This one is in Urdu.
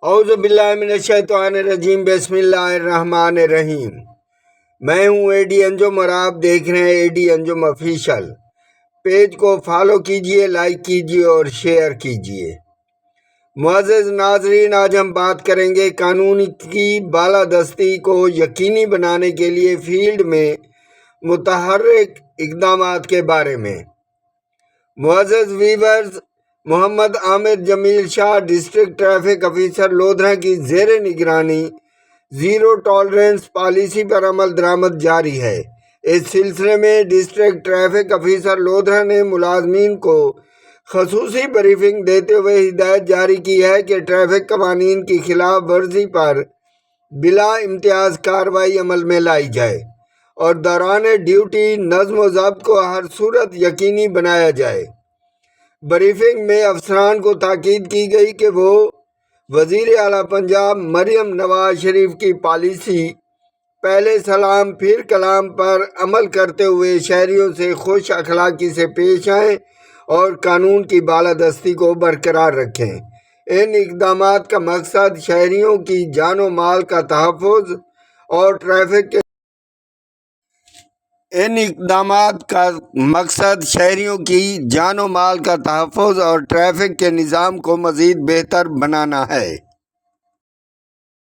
اعوذ باللہ من الشیطان الرجیم، بسم اللہ الرحمن الرحیم۔ میں ہوں اے ڈی انجم اور آپ دیکھ رہے ہیں اے ڈی انجم آفیشل۔ پیج کو فالو کیجئے، لائک کیجئے اور شیئر کیجئے۔ معزز ناظرین، آج ہم بات کریں گے قانون کی بالادستی کو یقینی بنانے کے لیے فیلڈ میں متحرک اقدامات کے بارے میں۔ معزز ویورز، محمد عامر جمیل شاہ، ڈسٹرکٹ ٹریفک افیسر لودھرا کی زیر نگرانی زیرو ٹالرنس پالیسی پر عمل درآمد جاری ہے۔ اس سلسلے میں ڈسٹرکٹ ٹریفک افیسر لودھرا نے ملازمین کو خصوصی بریفنگ دیتے ہوئے ہدایت جاری کی ہے کہ ٹریفک قوانین کی خلاف ورزی پر بلا امتیاز کارروائی عمل میں لائی جائے اور دوران ڈیوٹی نظم و ضبط کو ہر صورت یقینی بنایا جائے۔ بریفنگ میں افسران کو تاکید کی گئی کہ وہ وزیر اعلیٰ پنجاب مریم نواز شریف کی پالیسی پہلے سلام پھر کلام پر عمل کرتے ہوئے شہریوں سے خوش اخلاقی سے پیش آئیں اور قانون کی بالادستی کو برقرار رکھیں۔ ان اقدامات کا مقصد شہریوں کی جان و مال کا تحفظ اور ٹریفک کے نظام کو مزید بہتر بنانا ہے۔